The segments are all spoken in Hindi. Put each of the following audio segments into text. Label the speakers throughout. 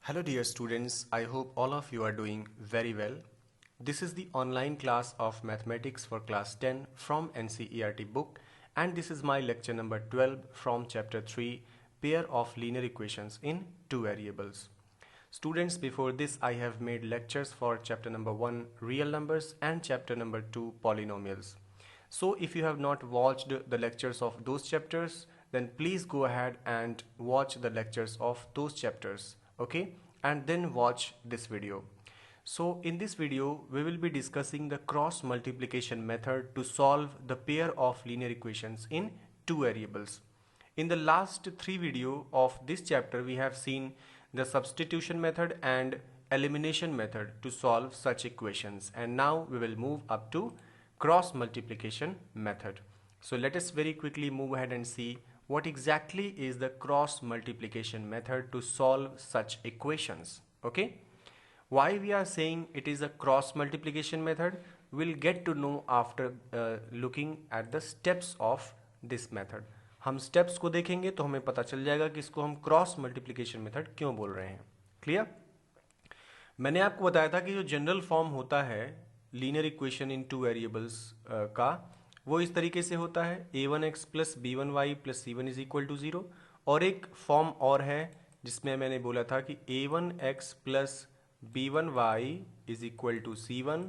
Speaker 1: Hello dear students, I hope all of you are doing very well. This is the online class of mathematics for class 10 from NCERT book, and this is my lecture number 12 from chapter 3, pair of linear equations in two variables. Students, before this I have made lectures for chapter number 1, real numbers, and chapter number 2, polynomials. So if you have not watched the lectures of those chapters, then please go ahead and watch the lectures of those chapters, okay, and then watch this video. So in this video we will be discussing the cross multiplication method to solve the pair of linear equations in two variables. In the last three videos of this chapter we have seen the substitution method and elimination method to solve such equations, and now we will move up to cross multiplication method. So let us very quickly move ahead and see what exactly is the cross multiplication method to solve such equations. Okay, why we are saying it is a cross multiplication method we'll get to know after looking at the steps of this method. हम steps को देखेंगे तो हमें पता चल जाएगा कि इसको हम cross multiplication method क्यों बोल रहे हैं. क्लियर? मैंने आपको बताया था कि जो जनरल फॉर्म होता है linear equation in two variables का, वो इस तरीके से होता है a1x plus b1y plus c1 is equal to 0. और एक फॉर्म और है जिसमें मैंने बोला था कि a1x plus b1y is equal to c1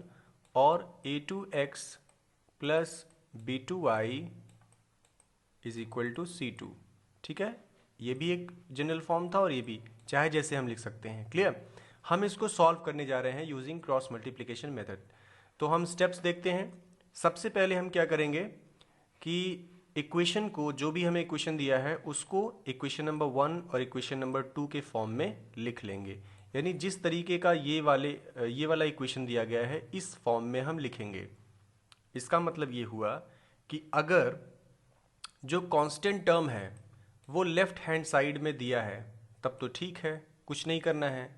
Speaker 1: और a2x plus b2y is equal to c2. ठीक है, ये भी एक जनरल फॉर्म था और ये भी, चाहे जैसे हम लिख सकते हैं. क्लियर? हम इसको सॉल्व करने जा रहे हैं यूजिंग क्रॉस मल्टीप्लिकेशन मेथड. तो हम स्टेप्स देखते हैं. सबसे पहले हम क्या करेंगे कि इक्वेशन को, जो भी हमें इक्वेशन दिया है उसको इक्वेशन नंबर 1 और इक्वेशन नंबर 2 के फॉर्म में लिख लेंगे. यानी जिस तरीके का ये वाला इक्वेशन दिया गया है इस फॉर्म में हम लिखेंगे. इसका मतलब ये हुआ कि अगर जो कांस्टेंट टर्म है वो लेफ्ट हैंड साइड में दिया है तब तो ठीक है, कुछ नहीं करना है,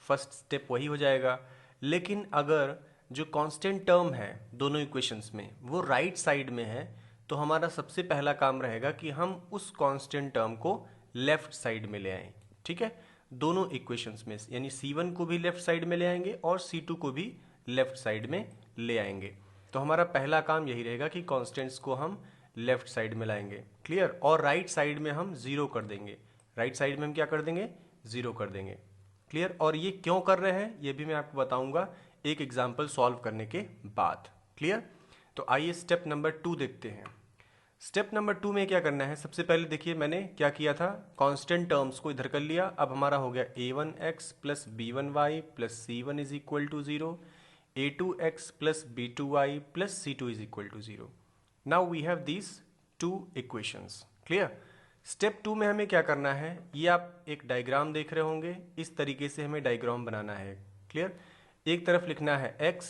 Speaker 1: फर्स्ट स्टेप वही हो जाएगा. लेकिन अगर जो कांस्टेंट टर्म है दोनों इक्वेशंस में वो राइट साइड में है तो हमारा सबसे पहला काम रहेगा कि हम उस कांस्टेंट टर्म को लेफ्ट साइड में ले आएं. ठीक है, दोनों इक्वेशंस में, यानी c1 को भी लेफ्ट साइड में ले आएंगे और c2 को भी लेफ्ट साइड में ले आएंगे. तो हमारा पहला काम यही रहेगा कि कांस्टेंट्स को हम लेफ्ट साइड में लाएंगे. क्लियर? और राइट साइड में हम जीरो कर देंगे. राइट साइड में हम क्या कर देंगे? जीरो कर देंगे. क्लियर? और ये क्यों कर रहे हैं ये भी मैं आपको बताऊंगा एक एग्जाम्पल सॉल्व करने के बाद. क्लियर? तो आइए स्टेप नंबर 2 देखते हैं. स्टेप नंबर 2 में क्या करना है, सबसे पहले देखिए मैंने क्या किया था, कांस्टेंट टर्म्स को इधर कर लिया. अब हमारा हो गया a1x plus b1y plus c1 is equal to 0, a2x plus b2y plus c2 is equal to 0. Now we have these two equations. Clear? Step 2 में हमें क्या करना है, ये आप एक डायग्राम देख रहे होंगे, इस तरीके से हमें डायग्राम बनाना है. क्लियर? एक तरफ लिखना है x,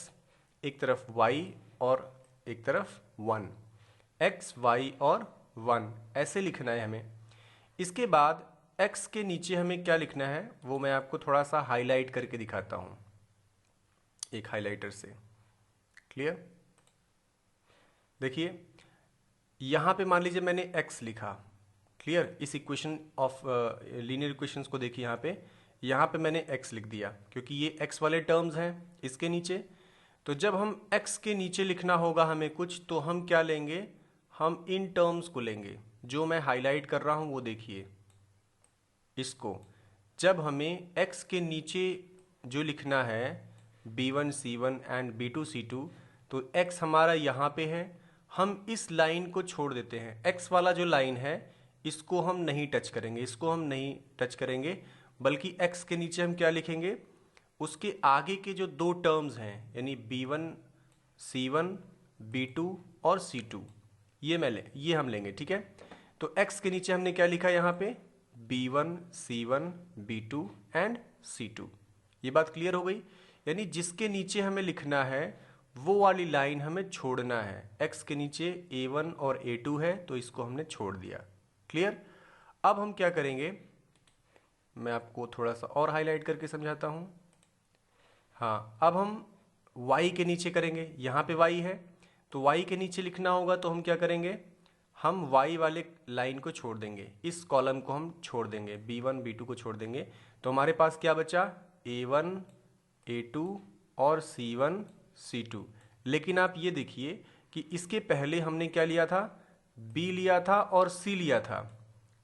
Speaker 1: एक तरफ y और एक तरफ 1. x, y और 1 ऐसे लिखना है हमें. इसके बाद x के नीचे हमें क्या लिखना है वो मैं आपको थोड़ा सा हाईलाइट करके दिखाता हूँ एक हाइलाइटर से. क्लियर? देखिए यहाँ पे मान लीजिए मैंने x लिखा. क्लियर? इस इक्वेशन ऑफ लीनियर इक्वेशंस को देखिए, यहाँ पे मैंने x लिख दिया क्योंकि ये x वाले टर्म्स हैं इसके नीचे. तो जब हम x के नीचे लिखना होगा हमें कुछ, तो हम क्या लेंगे, हम इन टर्म्स को लेंगे जो मैं हाईलाइट कर रहा हूँ. वो देखिए इसको, जब हमें x के नीचे जो लिखना है b1 c1 and b2 c2, तो x हमारा यहाँ पे है. हम इस लाइन को छोड़ देते हैं, x वाला जो लाइन है इसको हम नहीं टच करेंगे, बल्कि x के नीचे हम क्या लिखेंगे, उसके आगे के जो दो टर्म्स हैं यानी b1 c1 b2 और c2, ये हम लेंगे. ठीक है? तो x के नीचे हमने क्या लिखा यहाँ पे, b1 c1 b2 and c2. ये बात क्लियर हो गई? यानी जिसके नीचे हमें लिखना है वो वाली लाइन हमें छोड़ना है. x के नीचे a1 और a2 है तो इसको हमने छोड़ दिया. क्लियर? अब हम क्या करेंगे, मैं आपको थोड़ा सा और हाईलाइट करके समझाता हूँ. हाँ, अब हम y के नीचे करेंगे. यहाँ पे y है तो y के नीचे लिखना होगा तो हम क्या करेंगे, हम y वाले लाइन को छोड़ देंगे, इस कॉलम को हम छोड़ देंगे, b1 b2 को छोड़ देंगे, तो हमारे पास क्या बचा, a1 a2 और c1 c2। लेकिन आप ये देखिए कि इसके पहले हमने क्या लिया था, b लिया था और c लिया था,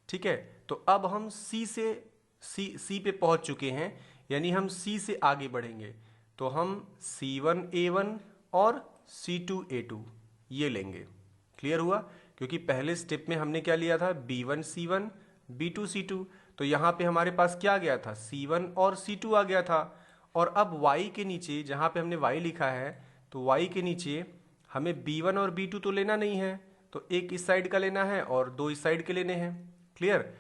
Speaker 1: ठीक है। तो अब हम c पे पहुंच चुके हैं, यानी हम c से आगे बढ़ेंगे, तो हम c1 a1 और c2 a2 ये लेंगे। क्लियर हुआ, क्योंकि पहले स्टेप में हमने क्या लिया था, b1 c1 b2 c2, तो यहाँ पे हमारे पास क्या आ गया था, c1 और c2 आ गया था। और अब y के नीचे जहाँ पे हमने y लिखा है, तो y के नीचे हमें b1 और b2 तो लेना नहीं है, तो एक इस साइड का लेना है और दो इस साइड के लेने हैं। क्लियर,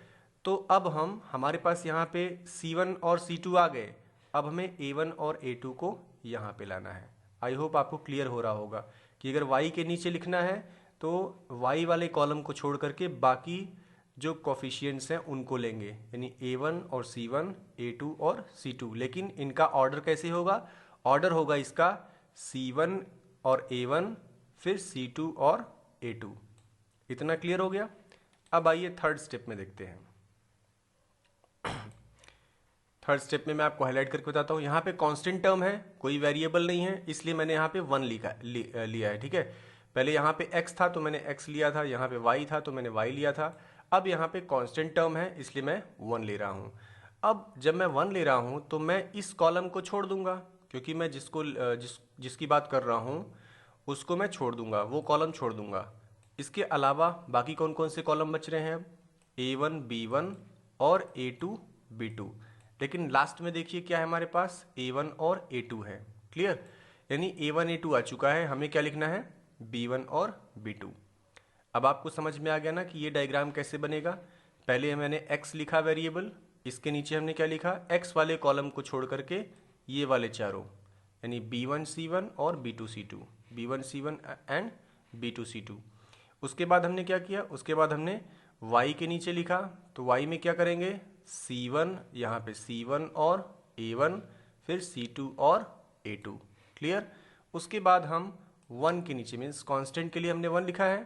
Speaker 1: तो अब हमारे पास यहाँ पे c1 और c2 आ गए, अब हमें a1 और a2 को यहाँ पे लाना है। आई होप आपको क्लियर हो रहा होगा कि अगर y के नीचे लिखना है तो y वाले कॉलम को छोड़ करके बाकी जो कोफिशिएंट्स हैं उनको लेंगे, यानी a1 और c1 a2 और c2। लेकिन इनका ऑर्डर कैसे होगा, ऑर्डर होगा इसका c1 और a1 फिर c2 और a2। इतना क्लियर हो गया। अब आइए थर्ड स्टेप में देखते हैं। थर्ड स्टेप में मैं आपको हाईलाइट करके बताता हूँ। यहाँ पे कांस्टेंट टर्म है, कोई वेरिएबल नहीं है, इसलिए मैंने यहाँ पे 1 लिया है, ठीक है। पहले यहाँ पे x था तो मैंने x लिया था, यहाँ पे y था तो मैंने y लिया था। अब यहाँ पे कांस्टेंट टर्म है इसलिए मैं 1 ले रहा हूँ। अब जब मैं 1 ले रहा हूँ तो मैं इस कॉलम को छोड़ दूंगा, क्योंकि मैं जिसकी बात कर रहा हूँ उसको मैं छोड़ दूंगा, वो कॉलम छोड़ दूंगा। इसके अलावा बाकी कौन कौन से कॉलम बच रहे हैं, a1 b1 और a2 b2। लेकिन लास्ट में देखिए क्या है हमारे पास, a1 और a2 है। क्लियर, यानी a1 a2 आ चुका है, हमें क्या लिखना है, b1 और b2। अब आपको समझ में आ गया ना कि ये डायग्राम कैसे बनेगा। पहले मैंने x लिखा वेरिएबल, इसके नीचे हमने क्या लिखा, x वाले कॉलम को छोड़ करके ये वाले चारों, यानी b1 c1 और b2 c2, b1 c1 and b2 c2। उसके बाद हमने क्या किया, उसके बाद हमने y के नीचे लिखा, तो y में क्या करेंगे, c1, यहाँ पे c1 और a1 फिर c2 और a2। क्लियर, उसके बाद हम 1 के नीचे मीन्स कांस्टेंट के लिए हमने 1 लिखा है,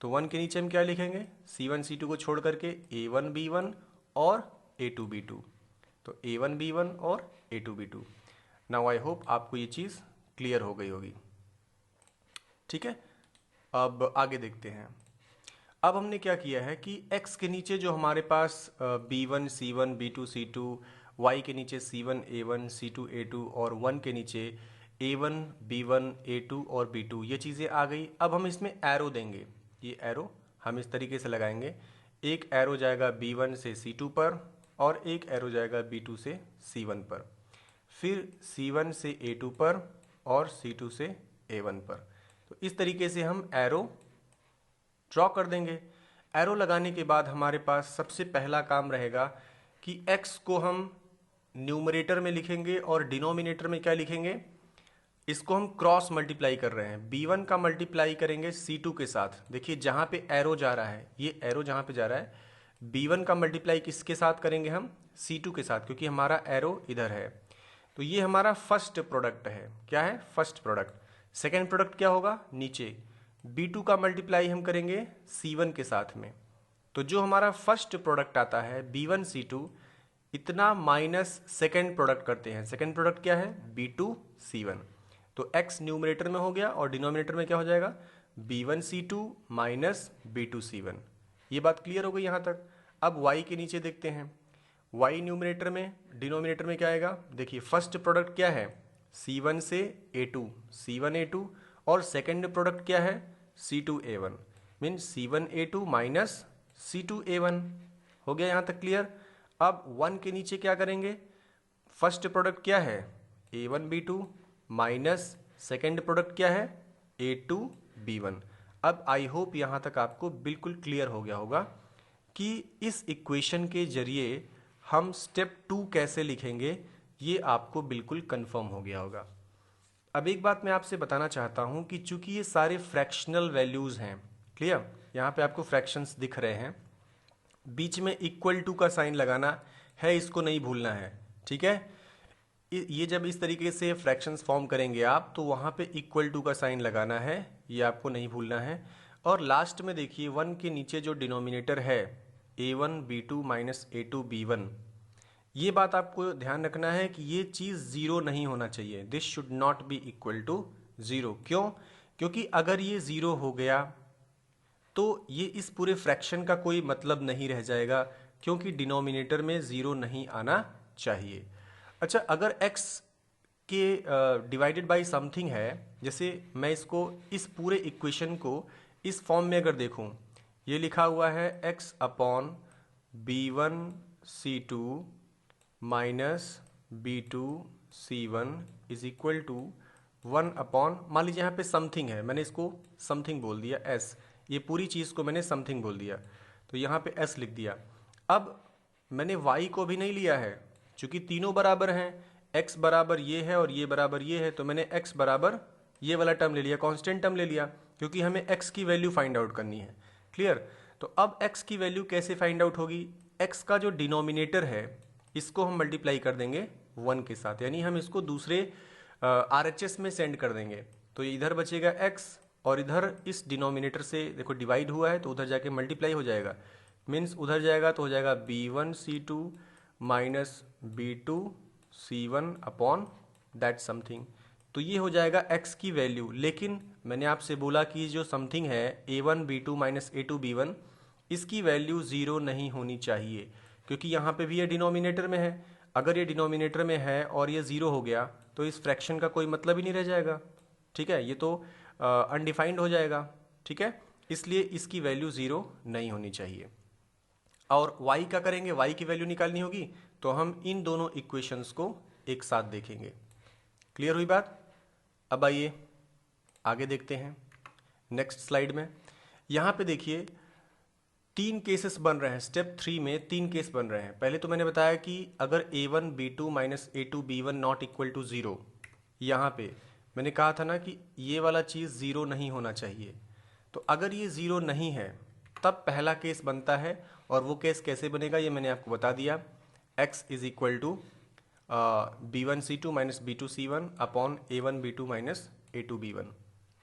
Speaker 1: तो 1 के नीचे हम क्या लिखेंगे, c1 c2 को छोड़ करके a1 b1 और a2 b2, तो a1 b1 और a2 b2। Now I hope आपको ये चीज़ क्लियर हो गई होगी, ठीक है। अब आगे देखते हैं। अब हमने क्या किया है कि x के नीचे जो हमारे पास b1 c1 b2 c2, y के नीचे c1 a1 c2 a2 और 1 के नीचे a1 b1 a2 और b2, ये चीज़ें आ गई। अब हम इसमें एरो देंगे, ये एरो हम इस तरीके से लगाएंगे, एक एरो जाएगा b1 से c2 पर और एक एरो जाएगा b2 से c1 पर, फिर c1 से a2 पर और c2 से a1 पर। तो इस तरीके से हम एरो ड्रॉ कर देंगे। एरो लगाने के बाद हमारे पास सबसे पहला काम रहेगा कि x को हम न्यूमरेटर में लिखेंगे और डिनोमिनेटर में क्या लिखेंगे, इसको हम क्रॉस मल्टीप्लाई कर रहे हैं। b1 का मल्टीप्लाई करेंगे c2 के साथ। देखिए जहाँ पे एरो जा रहा है, ये एरो जहाँ पे जा रहा है, b1 का मल्टीप्लाई किसके साथ करेंगे हम, c2 के साथ, क्योंकि हमारा एरो इधर है। तो ये हमारा फर्स्ट प्रोडक्ट है, क्या है, फर्स्ट प्रोडक्ट। सेकेंड प्रोडक्ट क्या होगा, नीचे b2 का मल्टीप्लाई हम करेंगे c1 के साथ में। तो जो हमारा फर्स्ट प्रोडक्ट आता है b1 c2, इतना माइनस सेकेंड प्रोडक्ट करते हैं। सेकेंड प्रोडक्ट क्या है, b2 c1। तो x न्यूमरेटर में हो गया और डिनोमिनेटर में क्या हो जाएगा, b1 c2 minus b2 c1। ये बात क्लियर हो गई यहाँ तक। अब y के नीचे देखते हैं, y न्यूमरेटर में, डिनोमिनेटर में क्या आएगा, देखिए फर्स्ट प्रोडक्ट क्या है, c1 से a2, c1 a2, और सेकेंड प्रोडक्ट क्या है, c2 a1, mean c1 a2 minus c2 a1। हो गया यहाँ तक क्लियर। अब 1 के नीचे क्या करेंगे, फर्स्ट प्रोडक्ट क्या है, a1 b2 minus second product क्या है, a2 b1। अब आई होप यहाँ तक आपको बिल्कुल क्लियर हो गया होगा कि इस इक्वेशन के जरिए हम स्टेप 2 कैसे लिखेंगे, ये आपको बिल्कुल कंफर्म हो गया होगा। अब एक बात मैं आपसे बताना चाहता हूँ कि चूंकि ये सारे फ्रैक्शनल वैल्यूज़ हैं, क्लियर, यहाँ पे आपको फ्रैक्शंस दिख रहे हैं, बीच में इक्वल टू का साइन लगाना है, इसको नहीं भूलना है, ठीक है। ये जब इस तरीके से फ्रैक्शंस फॉर्म करेंगे आप, तो वहाँ पे इक्वल टू का साइन लगाना है, ये आपको नहीं भूलना है। और लास्ट में देखिए 1 के नीचे जो डिनोमिनेटर है a1 b2 minus a2 b1, ये बात आपको ध्यान रखना है कि ये चीज़ ज़ीरो नहीं होना चाहिए। This should not be equal to zero. क्यों? क्योंकि अगर ये ज़ीरो हो गया तो ये इस पूरे फ्रैक्शन का कोई मतलब नहीं रह जाएगा, क्योंकि डिनोमिनेटर में ज़ीरो नहीं आना चाहिए। अच्छा, अगर x के डिवाइडेड बाय समथिंग है, जैसे मैं इसको इस पूरे इक्वेशन को इस फॉर्म में अगर देखूं, ये लिखा हुआ है x upon b1c2 minus b2c1 is equal to 1 upon, मान लीजिए यहाँ पे समथिंग है, मैंने इसको समथिंग बोल दिया s, ये पूरी चीज़ को मैंने समथिंग बोल दिया, तो यहाँ पे s लिख दिया। अब मैंने y को भी नहीं लिया है, चूंकि तीनों बराबर हैं, x बराबर ये है और ये बराबर ये है, तो मैंने x बराबर ये वाला टर्म ले लिया, कांस्टेंट टर्म ले लिया, क्योंकि हमें x की वैल्यू फाइंड आउट करनी है। क्लियर? तो अब x की वैल्यू कैसे फाइंड आउट होगी? x का जो डिनोमिनेटर है इसको हम मल्टीप्लाई कर देंगे 1 के साथ, यानी हम इसको दूसरे RHS में सेंड कर देंगे, तो इधर बचेगा x और इधर इस डिनोमिनेटर से देखो डिवाइड हुआ है तो उधर जाके मल्टीप्लाई हो जाएगा, मीन्स उधर जाएगा तो हो जाएगा b1c2 minus b2c1 upon that something. तो ये हो जाएगा x की वैल्यू। लेकिन मैंने आपसे बोला कि जो समथिंग है a1 b2 minus a2 b1, इसकी वैल्यू ज़ीरो नहीं होनी चाहिए, क्योंकि यहाँ पे भी ये डिनोमिनेटर में है। अगर ये डिनोमिनेटर में है और ये ज़ीरो हो गया तो इस फ्रैक्शन का कोई मतलब ही नहीं रह जाएगा। ठीक है, ये तो अनडिफाइंड हो जाएगा। ठीक है, इसलिए इसकी वैल्यू ज़ीरो नहीं होनी चाहिए। और y का करेंगे, y की वैल्यू निकालनी होगी, तो हम इन दोनों इक्वेशंस को एक साथ देखेंगे। क्लियर हुई बात? अब आइए आगे देखते हैं नेक्स्ट स्लाइड में। यहाँ पे देखिए 3 केसेस बन रहे हैं, स्टेप 3 में 3 केस बन रहे हैं। पहले तो मैंने बताया कि अगर a1 b2 minus a2 b1 not equal to zero, यहाँ पे मैंने कहा था ना कि ये वाला चीज़ ज़ीरो नहीं होना चाहिए। तो अगर ये ज़ीरो नहीं है तब पहला केस बनता है, और वो केस कैसे बनेगा ये मैंने आपको बता दिया। x is equal to b1c2 minus b2c1 upon a1 b2 minus a2 b1।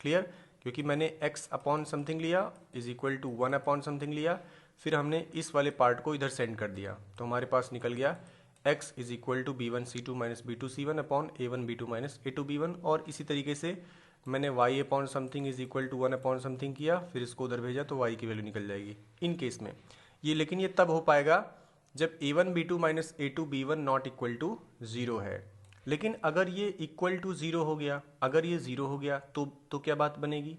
Speaker 1: Clear? क्योंकि मैंने x अपॉन समथिंग लिया is equal to 1 upon something लिया, फिर हमने इस वाले पार्ट को इधर सेंड कर दिया, तो हमारे पास निकल गया x is equal to b1c2 minus b2c1 upon a1 b2 minus a2 b1। और इसी तरीके से मैंने y upon something is equal to 1 upon something किया, फिर इसको उधर भेजा तो y की वैल्यू निकल जाएगी इन केस में ये। लेकिन ये तब हो पाएगा जब a1 b2 minus a2 b1 not equal to zero है। लेकिन अगर ये इक्वल टू ज़ीरो हो गया, अगर ये ज़ीरो हो गया तो क्या बात बनेगी?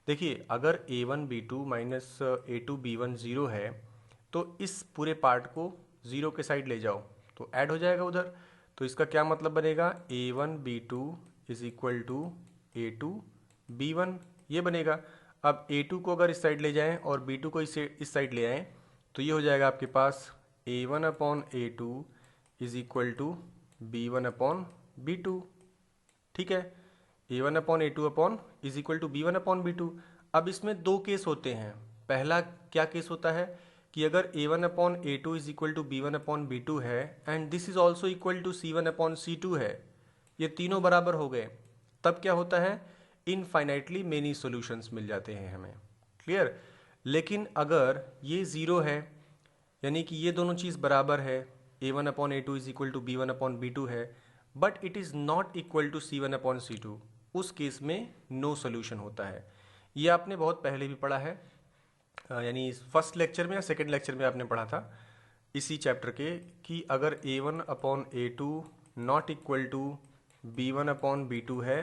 Speaker 1: देखिए, अगर a1 b2 minus a2 b1 zero है तो इस पूरे पार्ट को ज़ीरो के साइड ले जाओ तो ऐड हो जाएगा उधर। तो इसका क्या मतलब बनेगा? a1 b2 is equal to a2 b1, ये बनेगा। अब a2 को अगर इस साइड ले जाएं और b2 को इस साइड ले आएँ तो ये हो जाएगा आपके पास a1 upon a2 is equal to b1 upon b2। ठीक है, a1 upon a2 upon is equal to b1 upon b2। अब इसमें दो केस होते हैं। पहला क्या केस होता है कि अगर a1 upon a2 is equal to b1 upon b2 है and this is also equal to c1 upon c2 है, ये तीनों बराबर हो गए, तब क्या होता है? इनफाइनाइटली मेनी सॉल्यूशंस मिल जाते हैं हमें। क्लियर? लेकिन अगर ये ज़ीरो है, यानी कि ये दोनों चीज़ बराबर है, a1 upon a2 is equal to b1 upon b2 है, but it is not equal to c1 upon c2, उस केस में नो सोल्यूशन होता है। ये आपने बहुत पहले भी पढ़ा है, यानी फर्स्ट लेक्चर में या सेकंड लेक्चर में आपने पढ़ा था इसी चैप्टर के, कि अगर a1 upon a2 not equal to b1 upon b2 है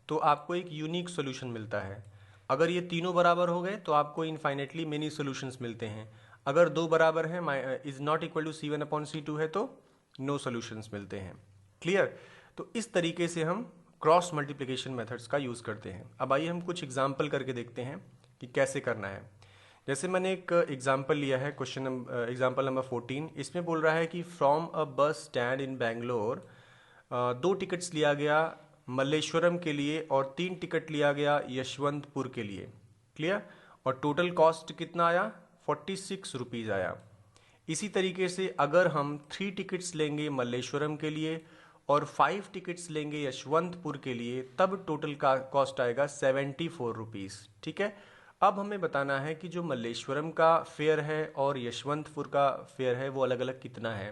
Speaker 1: तो आपको एक यूनिक सोल्यूशन मिलता है। अगर ये तीनों बराबर हो गए तो आपको इनफाइनेटली मेनी सॉल्यूशंस मिलते हैं। अगर दो बराबर हैं, is not equal to c1 upon c2 है, तो नो सॉल्यूशंस मिलते हैं। क्लियर? तो इस तरीके से हम क्रॉस मल्टीप्लिकेशन मेथड्स का यूज़ करते हैं। अब आइए हम कुछ एग्जाम्पल करके देखते हैं कि कैसे करना है। जैसे मैंने एक एग्जाम्पल लिया है, क्वेश्चन एग्जाम्पल नंबर 14। इसमें बोल रहा है कि from a bus stand in Bangalore 2 tickets लिया गया मल्लेश्वरम के लिए और 3 टिकट लिया गया यशवंतपुर के लिए। क्लियर? और टोटल कॉस्ट कितना आया? 46 रुपीज़ आया। इसी तरीके से अगर हम 3 टिकट्स लेंगे मल्लेश्वरम के लिए और 5 टिकट्स लेंगे यशवंतपुर के लिए, तब टोटल का कॉस्ट आएगा 74 रुपीज़। ठीक है, अब हमें बताना है कि जो मल्लेश्वरम का फेयर है और यशवंतपुर का फेयर है वो अलग अलग कितना है।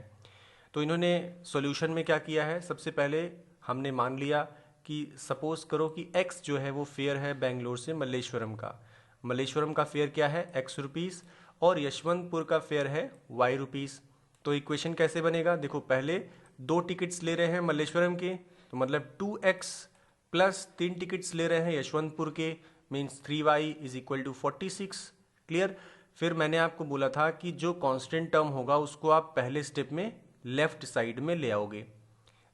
Speaker 1: तो इन्होंने सॉल्यूशन में क्या किया है, सबसे पहले हमने मान लिया कि सपोज करो कि x जो है वो फेयर है बेंगलोर से मल्लेश्वरम का। मल्लेश्वरम का फेयर क्या है, x रुपीस, और यशवंतपुर का फेयर है y रुपीस। तो इक्वेशन कैसे बनेगा, देखो पहले 2 टिकट्स ले रहे हैं मल्लेश्वरम के, तो मतलब 2x प्लस 3 टिकट्स ले रहे हैं यशवंतपुर के, means 3y is equal to 46। Clear. फिर मैंने आपको बोला था कि जो कांस्टेंट टर्म होगा उसको आप पहले स्टेप में लेफ्ट साइड में ले आओगे।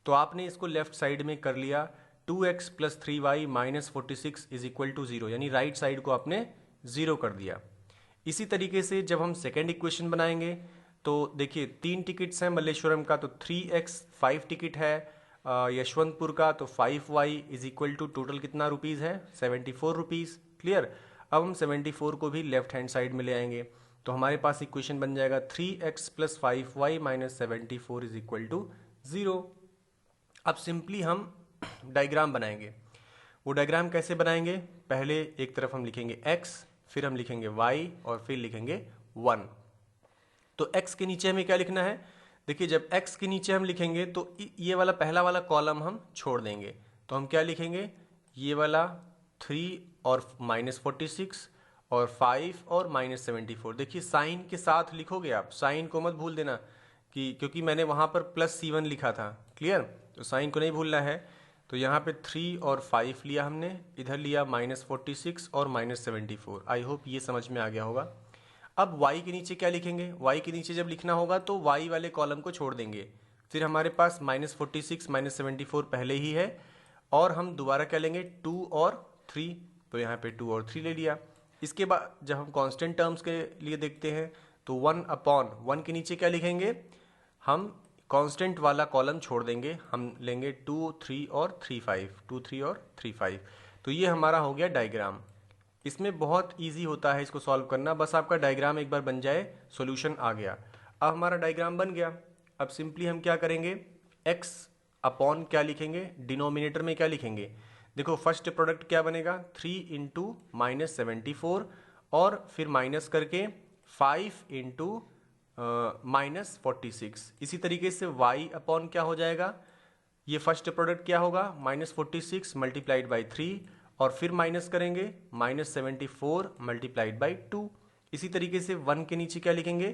Speaker 1: तो आपने इसको लेफ्ट साइड में कर लिया, 2x plus 3y minus 46 is equal to 0, यानी राइट साइड को आपने 0 कर दिया। इसी तरीके से जब हम सेकेंड इक्वेशन बनाएंगे तो देखिए 3 टिकट्स हैं मल्लेश्वरम का, तो 3x, 5 टिकट है यशवंतपुर का, तो 5y is equal to total कितना रुपीज़ है, 74 रुपीज़। क्लियर। अब हम 74 को भी लेफ्ट हैंड साइड में ले आएंगे, तो हमारे पास इक्वेशन बन जाएगा 3x plus 5y minus 74 is equal to 0। अब सिंपली हम डायग्राम बनाएंगे। वो डायग्राम कैसे बनाएंगे, पहले एक तरफ हम लिखेंगे x, फिर हम लिखेंगे y और फिर लिखेंगे 1। तो x के नीचे हमें क्या लिखना है, देखिए जब x के नीचे हम लिखेंगे तो ये वाला पहला वाला कॉलम हम छोड़ देंगे, तो हम क्या लिखेंगे, ये वाला 3 और माइनस 46 और 5 और माइनस 74। देखिए साइन के साथ लिखोगे आप, साइन को मत भूल देना कि क्योंकि मैंने वहाँ पर प्लस C1 लिखा था। क्लियर। तो साइन को नहीं भूलना है। तो यहाँ पे 3 और 5 लिया हमने, इधर लिया माइनस 46 और माइनस 74। आई होप ये समझ में आ गया होगा। अब y के नीचे क्या लिखेंगे, y के नीचे जब लिखना होगा तो y वाले कॉलम को छोड़ देंगे, फिर हमारे पास माइनस 46 माइनस 74 पहले ही है, और हम दोबारा क्या लेंगे 2 और 3, तो यहाँ पे 2 और 3 ले लिया। इसके बाद जब हम कांस्टेंट टर्म्स के लिए देखते हैं तो 1/1 के नीचे क्या लिखेंगे, हम कांस्टेंट वाला कॉलम छोड़ देंगे, हम लेंगे 2, 3 और 3, 5, 2, 3 और 3, 5। तो ये हमारा हो गया डायग्राम। इसमें बहुत इजी होता है इसको सॉल्व करना, बस आपका डायग्राम एक बार बन जाए सॉल्यूशन आ गया। अब हमारा डायग्राम बन गया। अब सिंपली हम क्या करेंगे, x अपॉन क्या लिखेंगे, डिनोमिनेटर में क्या लिखेंगे, देखो फर्स्ट प्रोडक्ट क्या बनेगा 3 इंटू माइनस 74 और फिर माइनस करके 5 इंटू माइनस 46। इसी तरीके से y अपॉन क्या हो जाएगा, ये फर्स्ट प्रोडक्ट क्या होगा माइनस 46 मल्टीप्लाइड बाई 3 और फिर माइनस करेंगे माइनस 74 मल्टीप्लाइड बाई 2। इसी तरीके से 1 के नीचे क्या लिखेंगे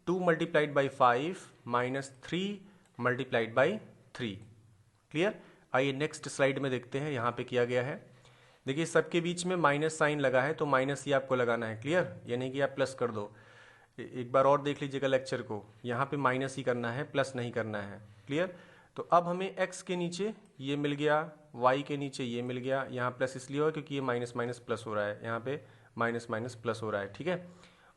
Speaker 1: 2 multiplied by 5 minus 3 multiplied by 3। Clear. आइए नेक्स्ट स्लाइड में देखते हैं यहाँ पे किया गया है। देखिए सबके बीच में माइनस साइन लगा है तो माइनस ही आपको लगाना है। क्लियर, यानी कि आप प्लस कर दो। एक बार और देख लीजिएगा लेक्चर को, यहाँ पे माइनस ही करना है, प्लस नहीं करना है। क्लियर। तो अब हमें x के नीचे ये मिल गया, y के नीचे ये मिल गया, यहाँ प्लस इसलिए हो क्योंकि ये माइनस माइनस प्लस हो रहा है, यहाँ पे माइनस माइनस प्लस हो रहा है। ठीक है,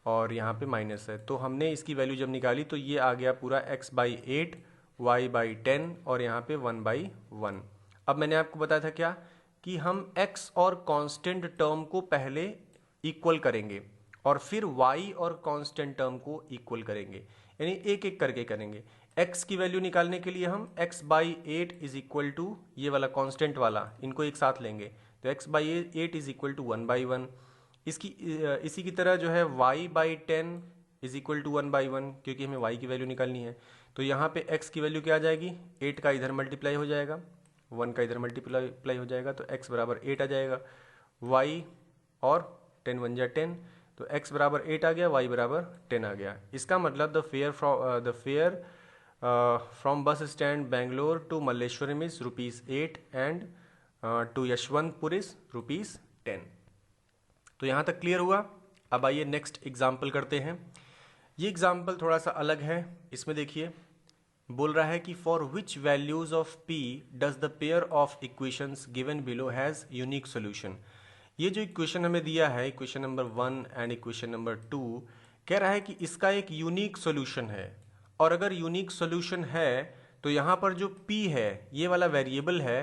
Speaker 1: और यहाँ पे माइनस है, तो हमने इसकी वैल्यू जब निकाली तो ये आ गया पूरा x/8 y/10 और यहाँ पे 1/1। अब मैंने आपको बताया था क्या कि हम x और कांस्टेंट टर्म को पहले इक्वल करेंगे और फिर y और कांस्टेंट टर्म को इक्वल करेंगे, यानी एक एक करके करेंगे। x की वैल्यू निकालने के लिए हम x/8 इज इक्वल टू ये वाला कांस्टेंट वाला, इनको एक साथ लेंगे, तो x/8 इज इक्वल टू 1/1। इसी की तरह जो है y/10 इज इक्वल टू 1/1, क्योंकि हमें y की वैल्यू निकालनी है। तो यहाँ पे x की वैल्यू क्या आ जाएगी, 8 का इधर मल्टीप्लाई हो जाएगा, 1 का इधर मल्टीप्लाई हो जाएगा, तो x बराबर 8 आ जाएगा, y और 10 1 जा 10, तो x बराबर 8 आ गया, y बराबर 10 आ गया। इसका मतलब the fare from bus stand Bangalore to Malleshwaram is ₹8 and to Yeshwantpur is ₹10। तो यहाँ तक क्लियर हुआ। अब आइए नेक्स्ट एग्जाम्पल करते हैं। ये एग्जाम्पल थोड़ा सा अलग है। इसमें देखिए बोल रहा है कि for which values of p does the pair of equations given below has unique solution. ये जो इक्वेशन हमें दिया है, equation number 1 and equation number 2, कह रहा है कि इसका एक यूनिक सोल्यूशन है, और अगर यूनिक सोल्यूशन है तो यहाँ पर जो p है ये वाला वेरिएबल है,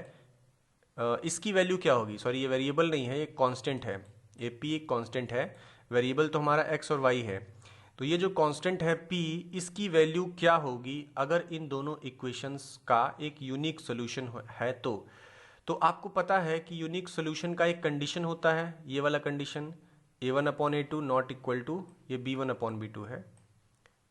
Speaker 1: इसकी वैल्यू क्या होगी, सॉरी ये वेरिएबल नहीं है, ये कांस्टेंट है, ये p एक कांस्टेंट है, वेरिएबल तो हमारा x और y है। तो ये जो कांस्टेंट है p, इसकी वैल्यू क्या होगी अगर इन दोनों इक्वेशंस का एक यूनिक सोल्यूशन है। तो आपको पता है कि यूनिक सोल्यूशन का एक कंडीशन होता है, ये वाला condition, A1 upon A2 not equal to ये B1 अपॉन B2 है।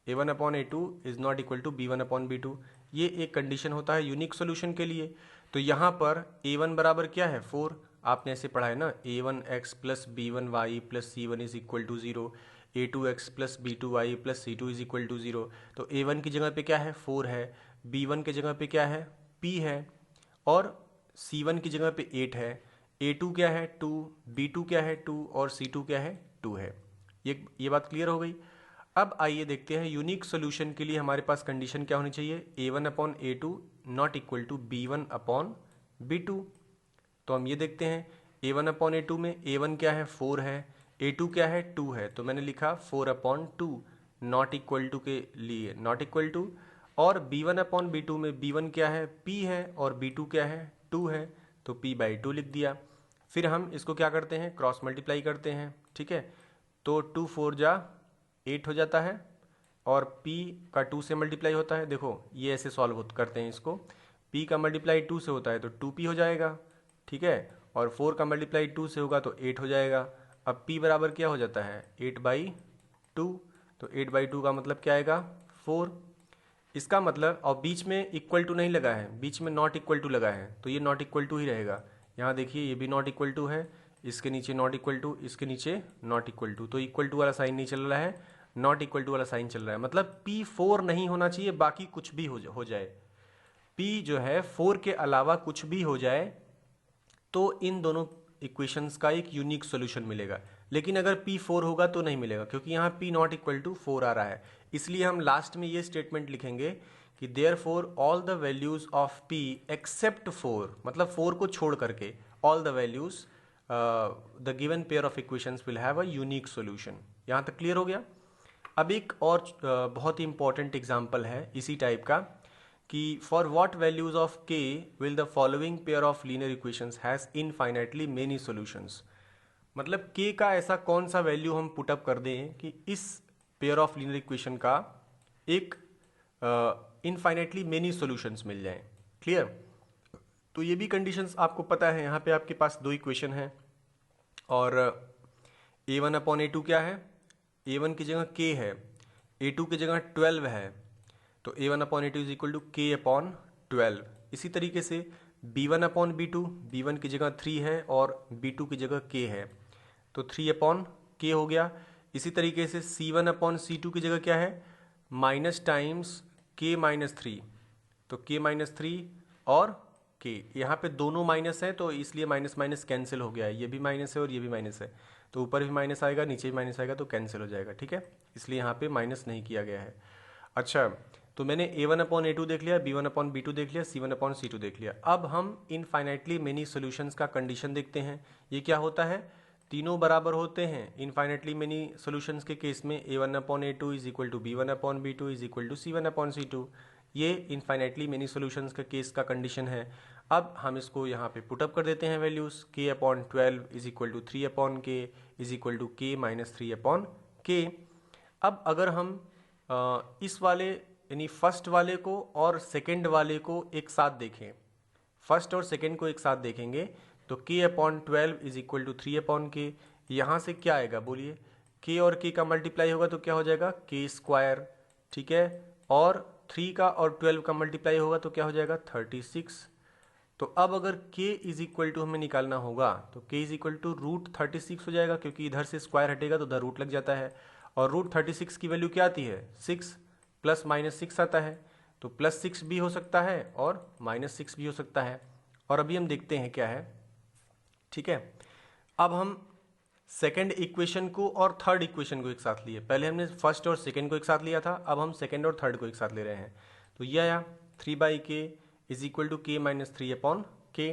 Speaker 1: A1 upon A2 is not equal to B1 upon B2, ये एक कंडीशन होता है यूनिक सोल्यूशन के लिए। तो यहाँ पर A1 बराबर क्या है 4, आपने ऐसे पढ़ा है ना, A1x plus B1y plus C1 is equal to 0, A2x plus B2y plus C2 is equal to 0। तो A1 की जगह पे क्या है 4 है, B1 की जगह पे क्या है P है, और C1 की जगह पे 8 है, A2 क्या है 2, B2 क्या है 2 और C2 क्या है 2 है। ये बात क्लियर हो गई। अब आइए देखते हैं यूनिक सोल्यूशन के लिए हमारे पास कंडीशन क्या होनी चाहिए, A1 upon A2 not equal to B1 upon B2। तो हम ये देखते हैं A1 अपॉन A2 में A1 क्या है 4 है, A2 क्या है 2 है, तो मैंने लिखा 4 अपॉन 2 नॉट इक्वल टू के लिए नॉट इक्वल टू, और B1 अपॉन B2 में B1 क्या है P है और B2 क्या है 2 है, तो P बाई 2 लिख दिया। फिर हम इसको क्या करते हैं क्रॉस मल्टीप्लाई करते हैं, ठीक है। तो 2 4 जा 8 हो जाता है और P का 2 से मल्टीप्लाई होता है। देखो ये ऐसे सॉल्व करते हैं इसको, P का मल्टीप्लाई 2 से होता है तो 2P हो जाएगा, ठीक है, और 4 का मल्टीप्लाई 2 से होगा तो 8 हो जाएगा। अब P बराबर क्या हो जाता है 8/2, तो 8/2 का मतलब क्या आएगा 4। इसका मतलब, और बीच में इक्वल टू नहीं लगा है, बीच में नॉट इक्वल टू लगा है, तो ये नॉट इक्वल टू ही रहेगा। यहाँ देखिए ये भी नॉट इक्वल टू है, इसके नीचे नॉट इक्वल टू, इसके नीचे नॉट इक्वल टू, तो इक्वल टू वाला साइन नहीं चल रहा है, नॉट इक्वल टू वाला साइन चल रहा है। मतलब P4 नहीं होना चाहिए, बाकी कुछ भी हो जाए, P जो है 4 के अलावा कुछ भी हो जाए तो इन दोनों इक्वेशंस का एक यूनिक सोल्यूशन मिलेगा। लेकिन अगर P4 होगा तो नहीं मिलेगा, क्योंकि यहाँ P नॉट इक्वल टू 4 आ रहा है। इसलिए हम लास्ट में ये स्टेटमेंट लिखेंगे कि therefore all the values of P except 4, मतलब 4 को छोड़ करके all the values the given pair of equations will have a unique solution. यहाँ तक क्लियर हो गया। अब एक और बहुत ही इंपॉर्टेंट एग्जाम्पल है इसी टाइप का, कि for what values of k will the following pair of linear equations has infinitely many solutions. मतलब k का ऐसा कौन सा वैल्यू हम पुटअप कर दें कि इस पेयर ऑफ लीनियर इक्वेशन का एक इनफाइनाइटली मेनी सॉल्यूशंस मिल जाएं। क्लियर। तो ये भी कंडीशंस आपको पता है, यहाँ पे आपके पास दो इक्वेशन है और A1 अपॉन A2 क्या है, A1 की जगह k है, A2 की जगह 12 है, तो A1 upon A2 is equal to k upon 12। इसी तरीके से B1 अपॉन B2, B1 की जगह 3 है और B2 की जगह k है, तो 3 अपॉन k हो गया। इसी तरीके से C1 अपॉन C2 की जगह क्या है, माइनस टाइम्स k माइनस 3, तो k माइनस 3 और k, यहाँ पे दोनों माइनस है तो इसलिए माइनस माइनस कैंसिल हो गया है, ये भी माइनस है और ये भी माइनस है, तो ऊपर भी माइनस आएगा नीचे भी माइनस आएगा तो कैंसिल हो जाएगा, ठीक है, इसलिए यहाँ पे माइनस नहीं किया गया है। अच्छा, तो मैंने A1 अपॉन A2 देख लिया, B1 अपॉन B2 देख लिया, C1 अपॉन C2 देख लिया। अब हम इनफाइनाइटली मेनी सॉल्यूशंस का कंडीशन देखते हैं। ये क्या होता है, तीनों बराबर होते हैं। इनफाइनाइटली मेनी सॉल्यूशंस के केस में A1 upon A2 is equal to B1 upon B2 is equal to C1 upon C2। ये इनफाइनाइटली मेनी सॉल्यूशंस का केस का कंडीशन है। अब हम इसको यहाँ पे पुटअप कर देते हैं values, k upon 12 is equal to 3 upon k is equal to k minus 3 upon k। अब अगर हम इस वाले यानी फर्स्ट वाले को और सेकंड वाले को एक साथ देखें, फर्स्ट और सेकंड को एक साथ देखेंगे तो k upon 12 is equal to 3 upon k, यहाँ से क्या आएगा बोलिए, k और k का मल्टीप्लाई होगा तो क्या हो जाएगा k स्क्वायर, ठीक है, और 3 का और 12 का मल्टीप्लाई होगा तो क्या हो जाएगा 36। तो अब अगर k इज इक्वल टू हमें निकालना होगा तो k इज इक्वल टू √36 हो जाएगा, क्योंकि इधर से स्क्वायर हटेगा तो उधर रूट लग जाता है, और √36 की वैल्यू क्या आती है 6 प्लस माइनस 6 आता है, तो +6 भी हो सकता है और -6 भी हो सकता है। और अभी हम देखते हैं क्या है, ठीक है। अब हम सेकंड इक्वेशन को और थर्ड इक्वेशन को एक साथ लिए, पहले हमने फर्स्ट और सेकंड को एक साथ लिया था, अब हम सेकंड और थर्ड को एक साथ ले रहे हैं। तो ये आया 3/k is equal to k minus 3 upon k।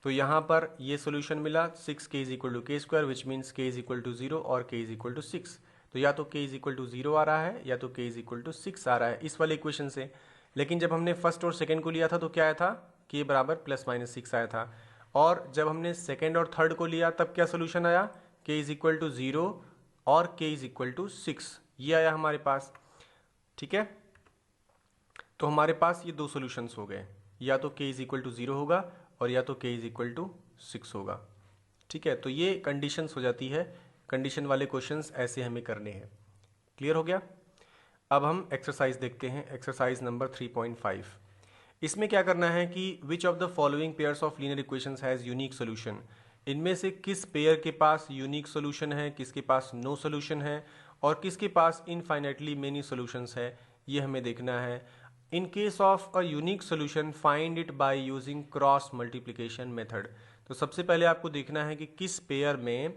Speaker 1: तो यहाँ पर ये सोल्यूशन मिला 6k is equal to k square which means k is equal to 0 और k इज इक्वल टू 6। तो या तो k इज इक्वल टू 0 आ रहा है या तो k इज इक्वल टू 6 आ रहा है इस वाले इक्वेशन से। लेकिन जब हमने फर्स्ट और सेकंड को लिया था तो क्या आया था, k बराबर +-6 आया था, और जब हमने सेकंड और थर्ड को लिया तब क्या सोल्यूशन आया, k इज इक्वल टू 0 और k इज इक्वल टू 6, ये आया हमारे पास, ठीक है। तो हमारे पास ये दो सोल्यूशंस हो गए, या तो k इज इक्वल टू 0 होगा और या तो k इज इक्वल टू 6 होगा, ठीक है। तो ये कंडीशंस हो जाती है कंडीशन वाले क्वेश्चंस ऐसे हमें करने हैं। क्लियर हो गया। अब हम एक्सरसाइज देखते हैं, एक्सरसाइज नंबर 3.5। इसमें क्या करना है कि which of the following pairs of linear equations has unique solution. इनमें से किस पेयर के पास यूनिक सोल्यूशन है, किसके पास नो सोल्यूशन है और किसके पास इनफाइनाइटली मेनी सोल्यूशंस है, ये हमें देखना है। In case of a unique solution find it by using cross multiplication method. तो सबसे पहले आपको देखना है कि किस पेयर में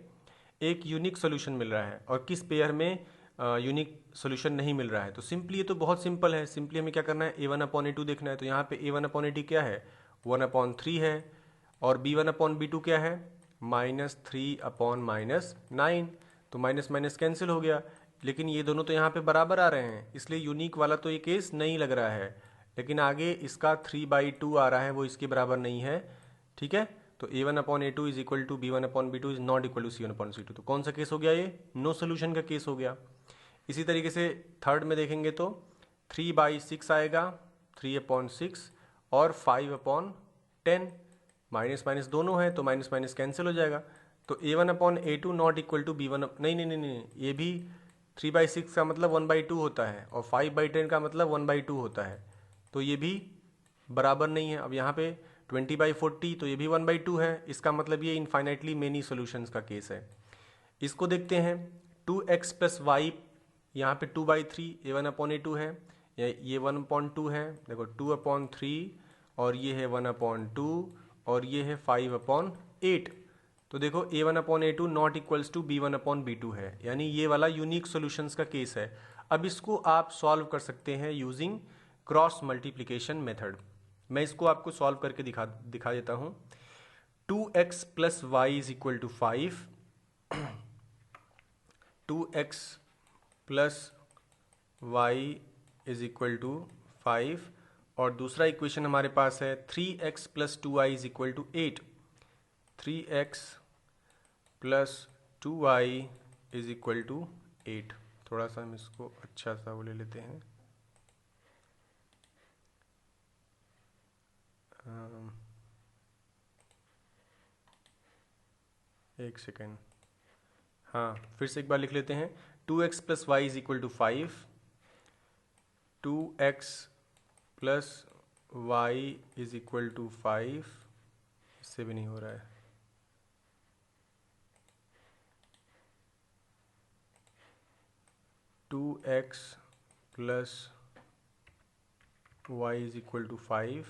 Speaker 1: एक यूनिक सोल्यूशन मिल रहा है और किस पेयर में यूनिक सोल्यूशन नहीं मिल रहा है। तो सिंपली ये तो बहुत सिंपल है, सिंपली हमें क्या करना है, a1/a2 देखना है। तो यहाँ पे a1/a क्या है, 1/3 है और b1/b2 क्या है, -3/-9। तो माइनस माइनस कैंसिल हो गया, लेकिन ये दोनों तो यहाँ पे बराबर आ रहे हैं, इसलिए यूनिक वाला तो ये केस नहीं लग रहा है। लेकिन आगे इसका 3/2 आ रहा है, वो इसके बराबर नहीं है। ठीक है, तो a1/a2 is equal to b1/b2 is not equal to c1/c2। तो कौन सा केस हो गया, ये नो सोल्यूशन का केस हो गया। इसी तरीके से थर्ड में देखेंगे तो 3/6 आएगा, 3/6 और 5/10। माइनस माइनस दोनों है तो माइनस माइनस कैंसिल हो जाएगा। तो a1/a2 not equal to b1, नहीं नहीं नहीं नहीं, ये भी 3/6 का मतलब 1/2 होता है और 5/10 का मतलब 1/2 होता है, तो ये भी बराबर नहीं है। अब यहाँ पे 20/40 तो ये भी 1/2 है, इसका मतलब ये इनफाइनाइटली मेनी सॉल्यूशंस का केस है। इसको देखते हैं 2x + y, यहाँ पे 2/3 a1/a2 है, ये 1/2 है, देखो 2/3 और ये है 1/2 और ये है 5/8। तो देखो a1/a2 not equals to b1/b2 है, यानी ये वाला यूनिक सॉल्यूशंस का केस है। अब इसको आप सॉल्व कर सकते हैं यूजिंग क्रॉस मल्टीप्लिकेशन मेथड। मैं इसको आपको सॉल्व करके दिखा देता हूँ। 2x + y is equal to 5, 2x + y is equal to 5 और दूसरा इक्वेशन हमारे पास है 3x + 2y is equal to 8, 3x + 2y is equal to 8। थोड़ा सा हम इसको अच्छा सा वो ले लेते हैं, एक सेकेंड, हाँ फिर से एक बार लिख लेते हैं। 2x + y is equal to 5, 2x + y is equal to 5, इससे भी नहीं हो रहा है, 2x + y is equal to 5,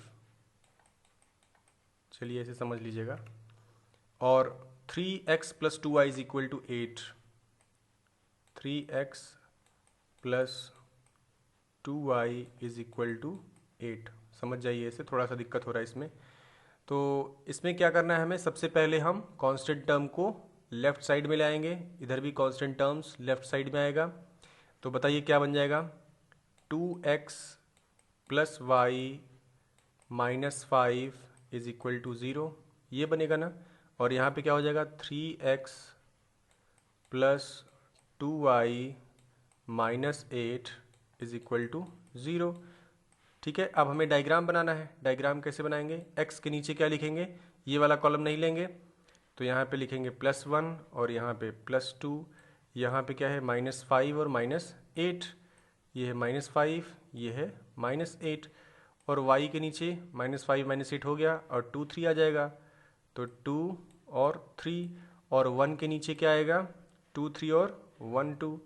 Speaker 1: चलिए ऐसे समझ लीजिएगा। और 3x + 2y is equal to 8, 3x + 2y is equal to 8। समझ जाइए, ऐसे थोड़ा सा दिक्कत हो रहा है इसमें। तो इसमें क्या करना है हमें, सबसे पहले हम कांस्टेंट टर्म को लेफ्ट साइड में लाएंगे, इधर भी कांस्टेंट टर्म्स लेफ्ट साइड में आएगा। तो बताइए क्या बन जाएगा, 2x + y - 5 is equal to 0, ये बनेगा ना। और यहाँ पे क्या हो जाएगा, 3x + 2y - 8 is equal to 0। ठीक है, अब हमें डायग्राम बनाना है। डायग्राम कैसे बनाएंगे, x के नीचे क्या लिखेंगे, ये वाला कॉलम नहीं लेंगे, तो यहाँ पे लिखेंगे +1 और यहाँ पे +2, यहाँ पे क्या है -5 और -8, ये है -5, ये है -8, और y के नीचे -5 -8 हो गया और 2 3 आ जाएगा, तो 2 और 3, और 1 के नीचे क्या आएगा, 2 3 और 1 2,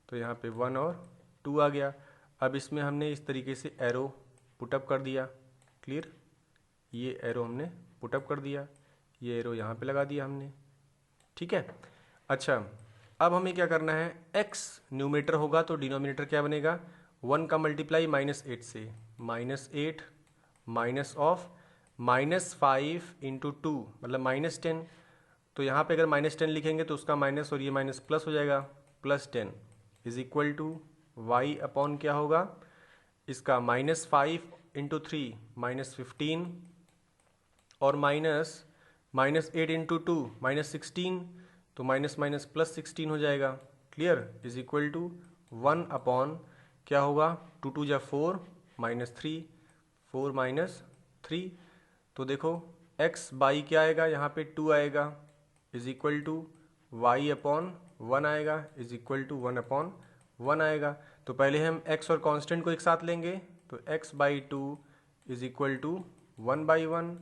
Speaker 1: तो यहाँ पे 1 और 2 आ गया। अब इसमें हमने इस तरीके से एरो पुटअप कर दिया, क्लियर, ये एरो हमने पुटअप कर दिया, ये एरो यहाँ पे लगा दिया हमने। ठीक है, अच्छा अब हमें क्या करना है, x न्यूमरेटर होगा तो डिनोमिनेटर क्या बनेगा, 1 का मल्टीप्लाई -8 से, -8 माइनस ऑफ -5 × 2 मतलब -10। तो यहाँ पे अगर -10 लिखेंगे तो उसका माइनस और ये माइनस प्लस हो जाएगा, +10 इज इक्वल टू y/, क्या होगा इसका, -5 × 3 -15 और -8 × 2 -16, तो माइनस माइनस +16 हो जाएगा, क्लियर, इज इक्वल टू 1/, क्या होगा, 2 2 जा 4 -3, 4 - 3। तो देखो x बाई क्या आएगा, यहाँ पे 2 आएगा, इज इक्वल टू y/, 1 आएगा इज इक्वल टू 1/1 आएगा। तो पहले हम x और कांस्टेंट को एक साथ लेंगे, तो x/2 इज इक्वल टू 1/1।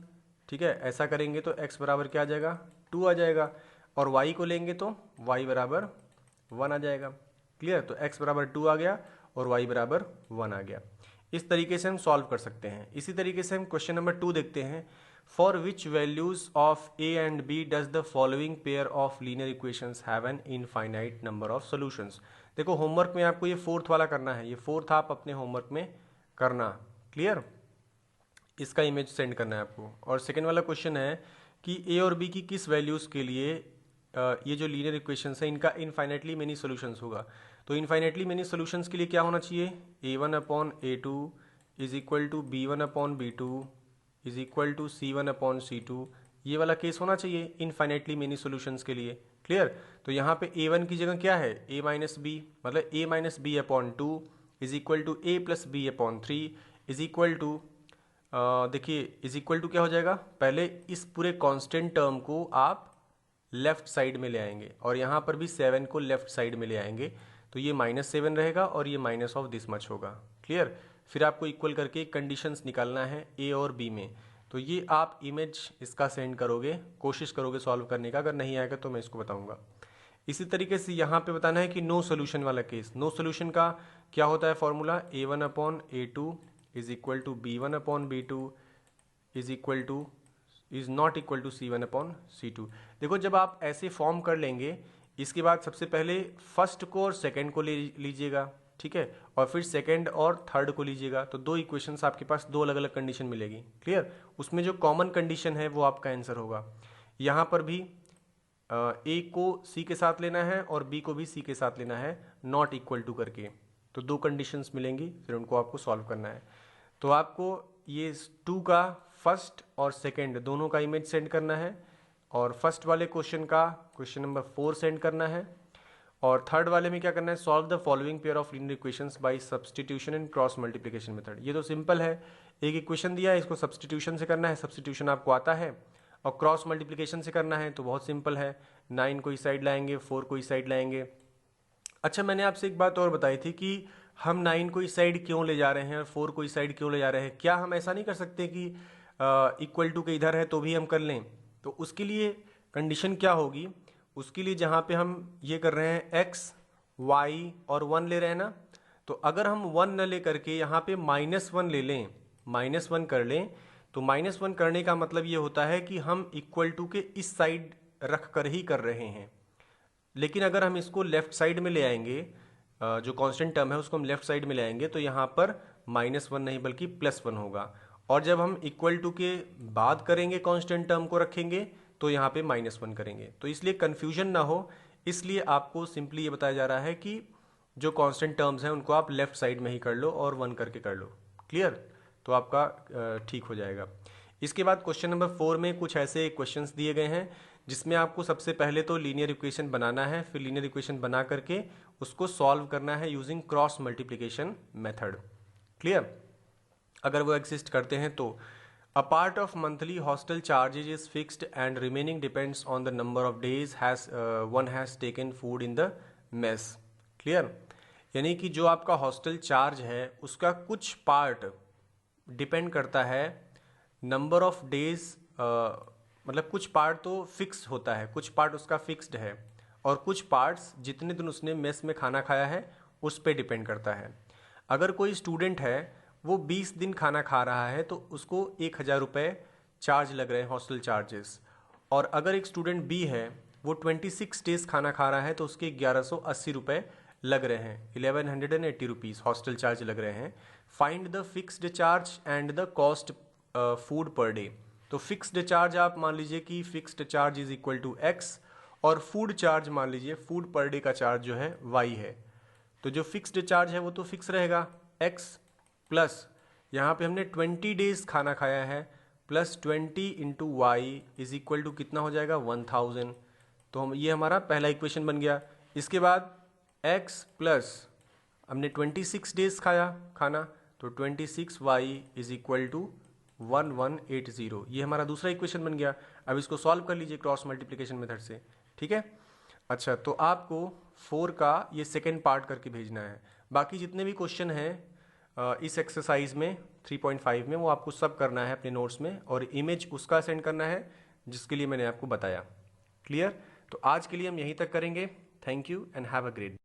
Speaker 1: ठीक है, ऐसा करेंगे तो x बराबर क्या आ जाएगा, 2 आ जाएगा। और y को लेंगे तो y बराबर 1 आ जाएगा। क्लियर, तो x बराबर 2 आ गया और y बराबर 1 आ गया। इस तरीके से हम सॉल्व कर सकते हैं। इसी तरीके से हम क्वेश्चन नंबर 2 देखते हैं। For which values of a and b does the following pair of linear equations have an infinite number of solutions. देखो होमवर्क में आपको ये फोर्थ वाला करना है, ये फोर्थ आप अपने होमवर्क में करना। क्लियर, इसका इमेज सेंड करना है आपको। और सेकेंड वाला क्वेश्चन है कि a और b की किस वैल्यूज के लिए ये जो लीनियर इक्वेशंस है इनका इनफाइनाइटली मेनी सॉल्यूशंस होगा। तो इनफाइनाइटली मेनी सॉल्यूशंस के लिए क्या होना चाहिए, a1/a2 is equal to b1/b2 is equal to c1/c2। ये वाला केस होना चाहिए इनफाइनाइटली मेनी सॉल्यूशंस के लिए। क्लियर, तो यहाँ पे a1 की जगह क्या है, a-b, मतलब a-b/2 is equal to a+b/3 is equal to, देखिए इज इक्वल टू क्या हो जाएगा, पहले इस पूरे कांस्टेंट टर्म को आप लेफ्ट साइड में ले आएंगे और यहाँ पर भी 7 को लेफ्ट साइड में ले आएंगे, तो ये -7 रहेगा और ये माइनस ऑफ दिस मच होगा। क्लियर, फिर आपको इक्वल करके कंडीशंस निकालना है ए और बी में। तो ये आप इमेज इसका सेंड करोगे, कोशिश करोगे सॉल्व करने का, अगर नहीं आएगा तो मैं इसको बताऊंगा। इसी तरीके से यहाँ पे बताना है कि नो सोल्यूशन वाला केस। नो सोल्यूशन का क्या होता है formula, a1/a2 is equal to b1/b2 is equal to is not equal to c1/c2। देखो जब आप ऐसे फॉर्म कर लेंगे, इसके बाद सबसे पहले फर्स्ट को और सेकंड को ले लीजिएगा, ठीक है, और फिर सेकंड और थर्ड को लीजिएगा, तो दो इक्वेशंस आपके पास दो अलग अलग कंडीशन मिलेगी। क्लियर, उसमें जो कॉमन कंडीशन है वो आपका आंसर होगा। यहाँ पर भी ए को सी के साथ लेना है और बी को भी सी के साथ लेना है, नॉट इक्वल टू करके, तो दो कंडीशंस मिलेंगी, फिर उनको आपको सॉल्व करना है। तो आपको ये 2 का फर्स्ट और सेकंड दोनों का इमेज सेंड करना है, और फर्स्ट वाले क्वेश्चन का क्वेश्चन नंबर 4 सेंड करना है, और थर्ड वाले में क्या करना है, solve the following pair of linear equations bye substitution and cross multiplication method. ये तो सिंपल है, एक इक्वेशन दिया है, इसको सब्स्टिट्यूशन से करना है, सब्स्टिट्यूशन आपको आता है, और क्रॉस मल्टीप्लिकेशन से करना है तो बहुत सिंपल है, 9 को इस साइड लाएंगे, 4 को इस साइड लाएंगे। अच्छा, मैंने आपसे एक बात और बताई थी कि हम 9 को इस साइड क्यों ले जा रहे हैं और 4 को इस साइड क्यों ले जा रहे हैं। क्या हम ऐसा नहीं कर सकते कि इक्वल टू के इधर है तो भी हम कर लें? तो उसके लिए कंडीशन क्या होगी, उसके लिए जहाँ पे हम ये कर रहे हैं x, y और 1 ले रहे हैं ना, तो अगर हम 1 न ले करके यहाँ पे -1 ले लें, -1 कर लें, तो -1 करने का मतलब ये होता है कि हम इक्वल टू के इस साइड रख कर ही कर रहे हैं। लेकिन अगर हम इसको लेफ्ट साइड में ले आएंगे, जो कांस्टेंट टर्म है उसको हम लेफ्ट साइड में ले आएंगे, तो यहाँ पर -1 नहीं बल्कि +1 होगा, और जब हम इक्वल टू के बाद करेंगे कांस्टेंट टर्म को रखेंगे तो यहाँ पे -1 करेंगे। तो इसलिए कन्फ्यूजन ना हो, इसलिए आपको सिंपली ये बताया जा रहा है कि जो कांस्टेंट टर्म्स हैं उनको आप लेफ्ट साइड में ही कर लो और 1 करके कर लो। क्लियर, तो आपका ठीक हो जाएगा। इसके बाद क्वेश्चन नंबर 4 में कुछ ऐसे क्वेश्चंस दिए गए हैं जिसमें आपको सबसे पहले तो लीनियर इक्वेशन बनाना है, फिर लीनियर इक्वेशन बना करके उसको सॉल्व करना है using cross multiplication method. Clear, अगर वो एग्जिस्ट करते हैं तो a part of monthly hostel charges is fixed and remaining depends on the number of days one has taken food in the mess. Clear, यानी कि जो आपका हॉस्टल चार्ज है उसका कुछ पार्ट डिपेंड करता है नंबर ऑफ डेज, मतलब कुछ पार्ट तो फिक्स होता है, कुछ पार्ट उसका फिक्स्ड है, और कुछ पार्ट्स जितने दिन उसने मेस में खाना खाया है उस पर डिपेंड करता है। अगर कोई स्टूडेंट है वो 20 दिन खाना खा रहा है तो उसको 1000 रुपये चार्ज लग रहे हैं हॉस्टल चार्जेस, और अगर एक स्टूडेंट बी है वो 26 डेज खाना खा रहा है तो उसके 1180 रुपये लग रहे हैं, 1180 रुपीज़ हॉस्टल चार्ज लग रहे हैं। Find the fixed charge and the cost food per day. तो फिक्स्ड चार्ज आप मान लीजिए कि fixed charge is equal to x, और फूड चार्ज मान लीजिए फूड पर डे का चार्ज जो है y है। तो जो फिक्स्ड चार्ज है वो तो फिक्स रहेगा x, प्लस यहाँ पे हमने 20 डेज खाना खाया है, plus 20 into y is equal to कितना हो जाएगा 1000। तो हम ये हमारा पहला इक्वेशन बन गया। इसके बाद x प्लस हमने 26 डेज खाया खाना, तो 26y इज इक्वल टू 1180, ये हमारा दूसरा इक्वेशन बन गया। अब इसको सॉल्व कर लीजिए क्रॉस मल्टीप्लिकेशन मेथड से, ठीक है। अच्छा, तो आपको 4 का ये सेकेंड पार्ट करके भेजना है। बाकी जितने भी क्वेश्चन हैं इस एक्सरसाइज में 3.5 में, वो आपको सब करना है अपने नोट्स में, और इमेज उसका सेंड करना है जिसके लिए मैंने आपको बताया। क्लियर? तो आज के लिए हम यहीं तक करेंगे। Thank you and have a great